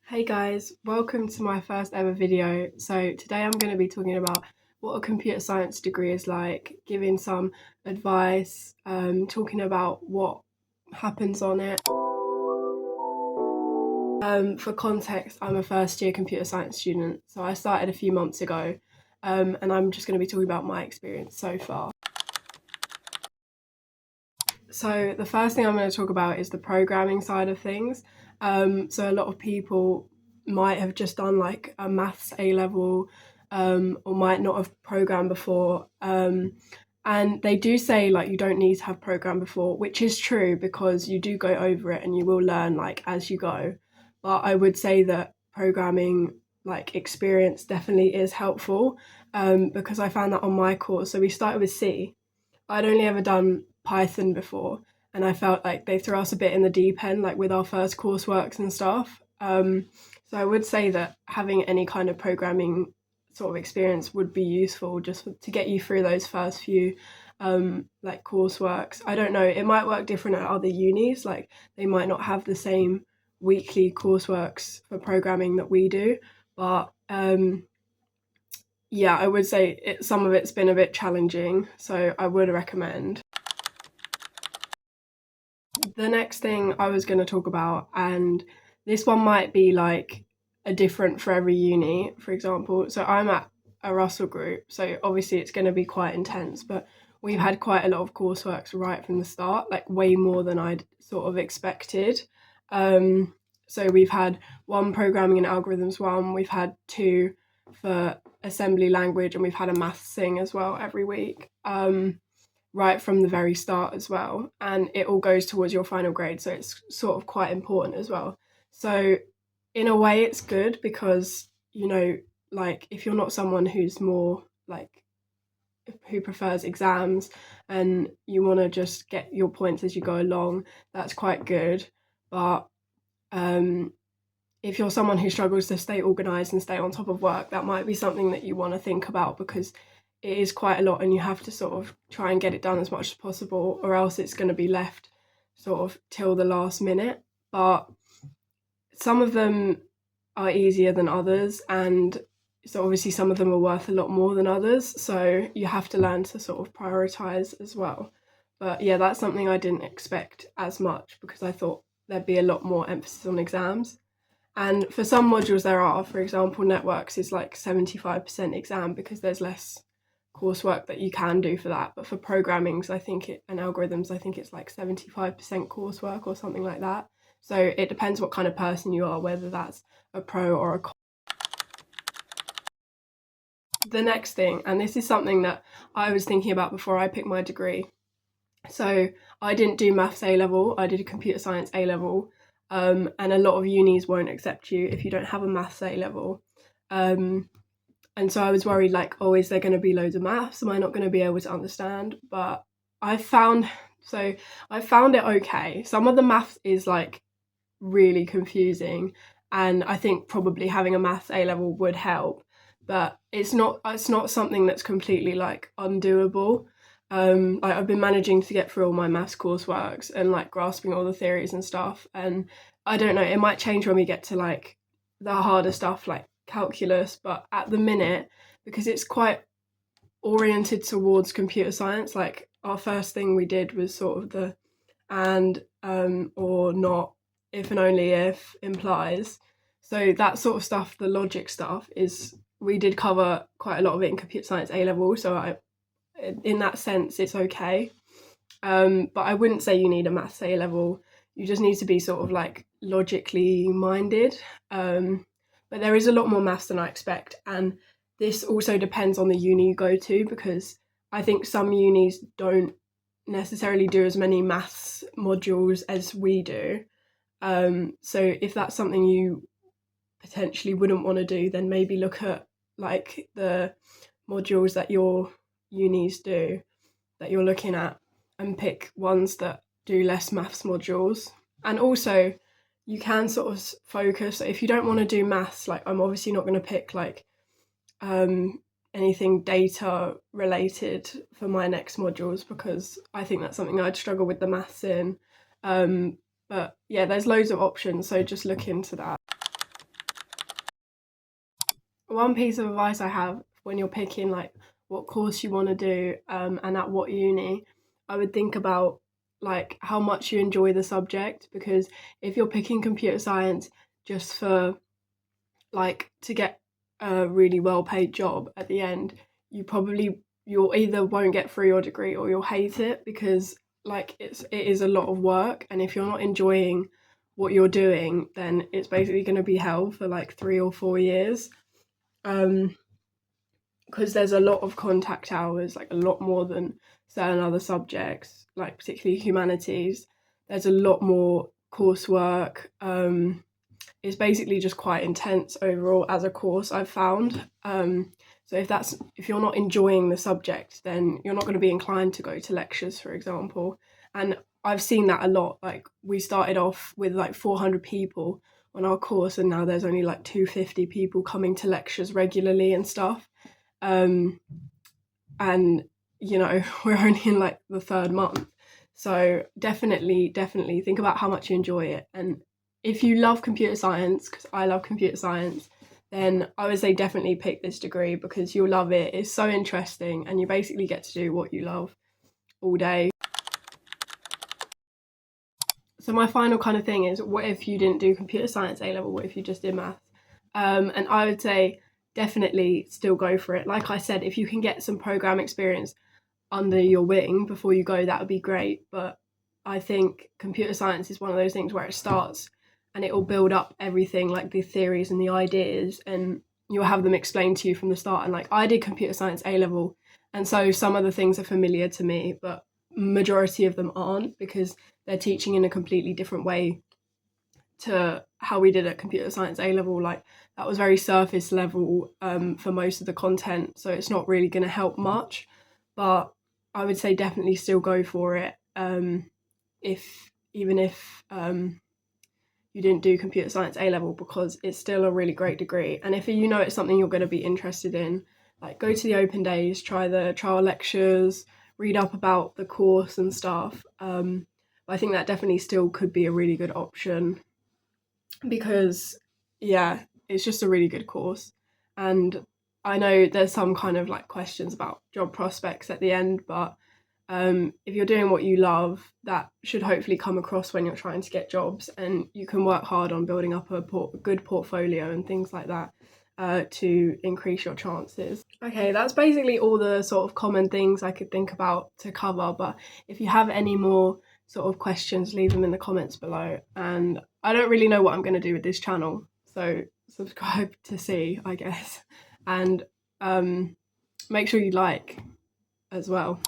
Hey guys, welcome to my first ever video. So today I'm going to be talking about what a computer science degree is like, giving some advice, talking about what happens on it. For context, I'm a first year computer science student, so I started a few months ago, and I'm just going to be talking about my experience so far. So the first thing I'm going to talk about is the programming side of things. So a lot of people might have just done like a maths A level, or might not have programmed before. And they do say like you don't need to have programmed before, which is true because you do go over it and you will learn like as you go. But I would say that programming like experience definitely is helpful, because I found that on my course. So we started with C. I'd only ever done Python before, and I felt like they threw us a bit in the deep end, like with our first courseworks and stuff. So I would say that having any kind of programming sort of experience would be useful just to get you through those first few like courseworks. I don't know, it might work different at other unis, like they might not have the same weekly courseworks for programming that we do, but yeah, I would say some of it's been a bit challenging, so I would recommend. The next thing I was going to talk about, and this one might be like a different for every uni, for example. So I'm at a Russell group, so obviously it's going to be quite intense, but we've had quite a lot of courseworks right from the start, like way more than I'd sort of expected. So we've had one programming and algorithms one, we've had two for assembly language, and we've had a maths thing as well every week. Right from the very start as well, and it all goes towards your final grade, so it's sort of quite important as well. So in a way it's good because, you know, like if you're not someone who's more like who prefers exams and you want to just get your points as you go along, that's quite good. But if you're someone who struggles to stay organised and stay on top of work, that might be something that you want to think about, because it is quite a lot and you have to sort of try and get it done as much as possible, or else it's going to be left sort of till the last minute. But some of them are easier than others, and so obviously some of them are worth a lot more than others, so you have to learn to sort of prioritise as well. But yeah, that's something I didn't expect as much, because I thought there'd be a lot more emphasis on exams. And for some modules there are, for example, networks is like 75% exam because there's less coursework that you can do for that. But for programmings, and algorithms, I think it's like 75% coursework or something like that. So it depends what kind of person you are, whether that's a pro or a con. The next thing, and this is something that I was thinking about before I picked my degree. So I didn't do maths A level, I did a computer science A level. And a lot of unis won't accept you if you don't have a maths A level. And so I was worried, like, oh, is there going to be loads of maths? Am I not going to be able to understand? But I found it okay. Some of the maths is like really confusing, and I think probably having a maths A level would help, but it's not something that's completely like undoable. Like I've been managing to get through all my maths courseworks and like grasping all the theories and stuff, and I don't know, it might change when we get to like the harder stuff like calculus, but at the minute, because it's quite oriented towards computer science, like our first thing we did was sort of the and or not, if and only if, implies. So that sort of stuff, the logic stuff, is we did cover quite a lot of it in computer science A level, so in that sense it's okay. But I wouldn't say you need a maths A level. You just need to be sort of like logically minded. But there is a lot more maths than I expect, and this also depends on the uni you go to, because I think some unis don't necessarily do as many maths modules as we do. So if that's something you potentially wouldn't want to do, then maybe look at like the modules that your unis do that you're looking at, and pick ones that do less maths modules. And also you can sort of focus, if you don't want to do maths, like I'm obviously not going to pick like anything data related for my next modules, because I think that's something I'd struggle with the maths in. But yeah, there's loads of options, so just look into that. one piece of advice I have when you're picking like what course you want to do and at what uni, I would think about like how much you enjoy the subject, because if you're picking computer science just for like to get a really well paid job at the end, you'll either won't get through your degree or you'll hate it, because like it is a lot of work, and if you're not enjoying what you're doing, then it's basically going to be hell for like 3 or 4 years. Because there's a lot of contact hours, like a lot more than certain other subjects, like particularly humanities. There's a lot more coursework. It's basically just quite intense overall as a course, I've found. So if you're not enjoying the subject, then you're not going to be inclined to go to lectures, for example. And I've seen that a lot. Like we started off with like 400 people on our course, and now there's only like 250 people coming to lectures regularly and stuff. And we're only in like the third month, so definitely think about how much you enjoy it. And if you love computer science, because I love computer science, then I would say definitely pick this degree, because you'll love it. It's so interesting, and you basically get to do what you love all day. So my final kind of thing is, what if you didn't do computer science A level? What if you just did maths? And I would say definitely still go for it. Like I said, if you can get some program experience under your wing before you go, that would be great. But I think computer science is one of those things where it starts and it will build up everything, like the theories and the ideas, and you'll have them explained to you from the start. And like I did computer science A level, and so some of the things are familiar to me, but majority of them aren't, because they're teaching in a completely different way to how we did at computer science A level. Like that was very surface level for most of the content, so it's not really going to help much. But I would say definitely still go for it, if you didn't do computer science A level, because it's still a really great degree. And if it's something you're going to be interested in, like go to the open days, try the trial lectures, read up about the course and stuff. I think that definitely still could be a really good option, because yeah, it's just a really good course. And I know there's some kind of like questions about job prospects at the end, but if you're doing what you love, that should hopefully come across when you're trying to get jobs, and you can work hard on building up a good portfolio and things like that to increase your chances. Okay, that's basically all the sort of common things I could think about to cover, but if you have any more sort of questions, leave them in the comments below. And I don't really know what I'm going to do with this channel, so subscribe to see, I guess, and make sure you like as well.